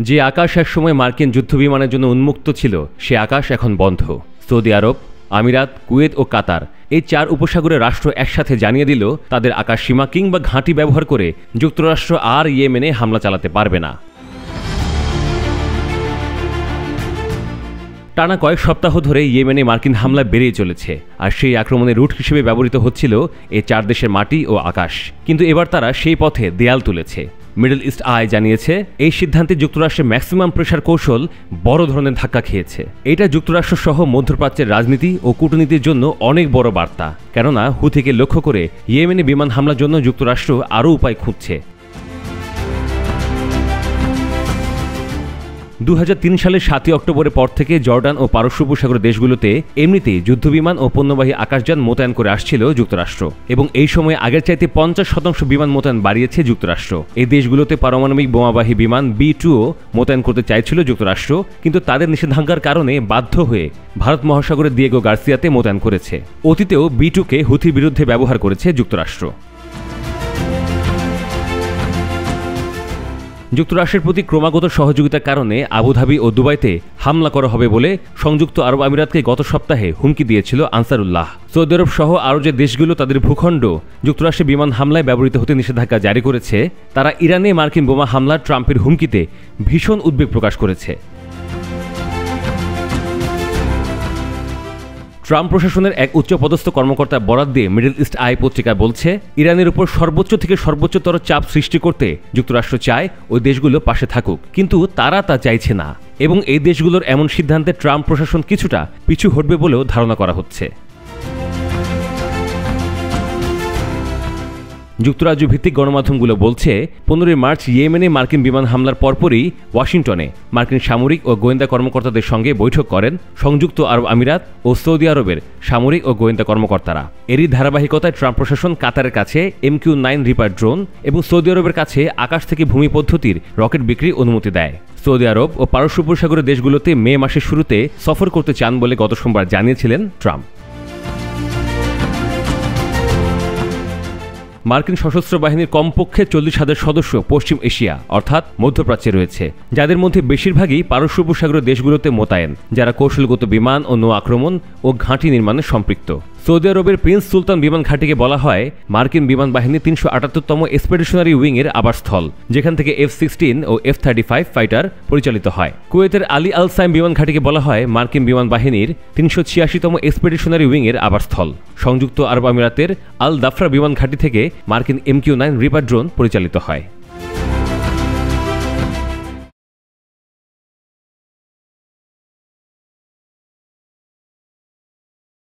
যে আকাশ একসময় মার্কিন যুদ্ধবিমানের জন্য উন্মুক্ত ছিল সে আকাশ এখন বন্ধ। সৌদি আরব, আমিরাত, কুয়েত ও কাতার এই 4 উপসাগরের রাষ্ট্র একসাথে জানিয়ে দিল তাদের আকাশসীমা কিংবা ঘাঁটি ব্যবহার করে যুক্তরাষ্ট্র আর ইয়েমেনে হামলা চালাতে পারবে না। টানা কয়েক সপ্তাহ ধরে ইয়েমেনে মার্কিন হামলা বেড়েই চলেছে, আর সেই আক্রমণের রুট হিসেবে ব্যবহৃত হচ্ছিল এই 4 দেশের মাটি ও আকাশ। কিন্তু এবার তারা সেই পথে দেয়াল তুলেছে। মিডল ইস্ট আই জানিয়েছে এই সিদ্ধান্তে যুক্তরাষ্ট্রের ম্যাক্সিমাম প্রেশার কৌশল বড় ধরনের ধাক্কা খেয়েছে। এটা যুক্তরাষ্ট্র সহ মধ্যপ্রাচ্যের রাজনীতি ও কূটনীতির জন্য অনেক বড় বার্তা, কেননা হুথিকে লক্ষ্য করে ইয়েমেনে বিমান হামলার জন্য যুক্তরাষ্ট্র আরও উপায় খুঁজছে। 2003 সালের 7 অক্টোবরের পর থেকে জর্ডান ও পারস্য উপসাগর দেশগুলোতে এমনিতেই যুদ্ধবিমান ও পণ্যবাহী আকাশযান মোতায়েন করে আসছিল যুক্তরাষ্ট্র, এবং এই সময়ে আগের চাইতে 50% বিমান মোতায়েন বাড়িয়েছে যুক্তরাষ্ট্র। এই দেশগুলোতে পারমাণবিক বোমাবাহী বিমান B-2ও মোতায়েন করতে চাইছিল যুক্তরাষ্ট্র, কিন্তু তাদের নিষেধাজ্ঞার কারণে বাধ্য হয়ে ভারত মহাসাগরের দিয়েগো গার্সিয়াতে মোতায়েন করেছে। অতীতেও B-2কে হুথির বিরুদ্ধে ব্যবহার করেছে যুক্তরাষ্ট্র। যুক্তরাষ্ট্রের প্রতি ক্রমাগত সহযোগিতার কারণে আবুধাবি ও দুবাইতে হামলা করা হবে বলে সংযুক্ত আরব আমিরাতকে গত সপ্তাহে হুমকি দিয়েছিল আনসারুল্লাহ। সৌদি আরব সহ আরও যে দেশগুলো তাদের ভূখণ্ড যুক্তরাষ্ট্রের বিমান হামলায় ব্যবহৃত হতে নিষেধাজ্ঞা জারি করেছে, তারা ইরানে মার্কিন বোমা হামলার ট্রাম্পের হুমকিতে ভীষণ উদ্বেগ প্রকাশ করেছে। ট্রাম্প প্রশাসনের এক উচ্চপদস্থ কর্মকর্তা বরাত দিয়ে মিডল ইস্ট আই পত্রিকা বলছে, ইরানের উপর সর্বোচ্চ থেকে সর্বোচ্চতর চাপ সৃষ্টি করতে যুক্তরাষ্ট্র চায় ওই দেশগুলো পাশে থাকুক, কিন্তু তারা তা চাইছে না, এবং এই দেশগুলোর এমন সিদ্ধান্তে ট্রাম্প প্রশাসন কিছুটা পিছু হটবে বলেও ধারণা করা হচ্ছে। যুক্তরাজ্য ভিত্তিক গণমাধ্যমগুলো বলছে, 15 মার্চ ইয়েমেনে মার্কিন বিমান হামলার পরপরই ওয়াশিংটনে মার্কিন সামরিক ও গোয়েন্দা কর্মকর্তাদের সঙ্গে বৈঠক করেন সংযুক্ত আরব আমিরাত ও সৌদি আরবের সামরিক ও গোয়েন্দা কর্মকর্তারা। এরই ধারাবাহিকতায় ট্রাম্প প্রশাসন কাতারের কাছে MQ-9 রিপার ড্রোন এবং সৌদি আরবের কাছে আকাশ থেকে ভূমি পদ্ধতির রকেট বিক্রির অনুমতি দেয়। সৌদি আরব ও পারস্য উপসাগরের দেশগুলোতে মে মাসের শুরুতে সফর করতে চান বলে গত সোমবার জানিয়েছিলেন ট্রাম্প। মার্কিন সশস্ত্র বাহিনীর কমপক্ষে 40,000 সদস্য পশ্চিম এশিয়া অর্থাৎ মধ্যপ্রাচ্যে রয়েছে, যাদের মধ্যে বেশিরভাগই পারস্য উপসাগরের দেশগুলোতে মোতায়েন, যারা কৌশলগত বিমান ও নৌ আক্রমণ ও ঘাঁটি নির্মাণে সম্পৃক্ত। সৌদি আরবের প্রিন্স সুলতান বিমান ঘাঁটিকে বলা হয় মার্কিন বিমান বাহিনীর 378তম এক্সপেডিশনারি উইংয়ের আবাসস্থল, যেখান থেকে F-16 ও F-35 ফাইটার পরিচালিত হয়। কুয়েতের আলী আল সাইম বিমান ঘাঁটিকে বলা হয় মার্কিন বিমান বাহিনীর 386তম এক্সপেডিশনারি উইংয়ের আবাসস্থল। সংযুক্ত আরব আমিরাতের আল দাফরা বিমান ঘাঁটি থেকে মার্কিন MQ-9 রিপার ড্রোন পরিচালিত হয়।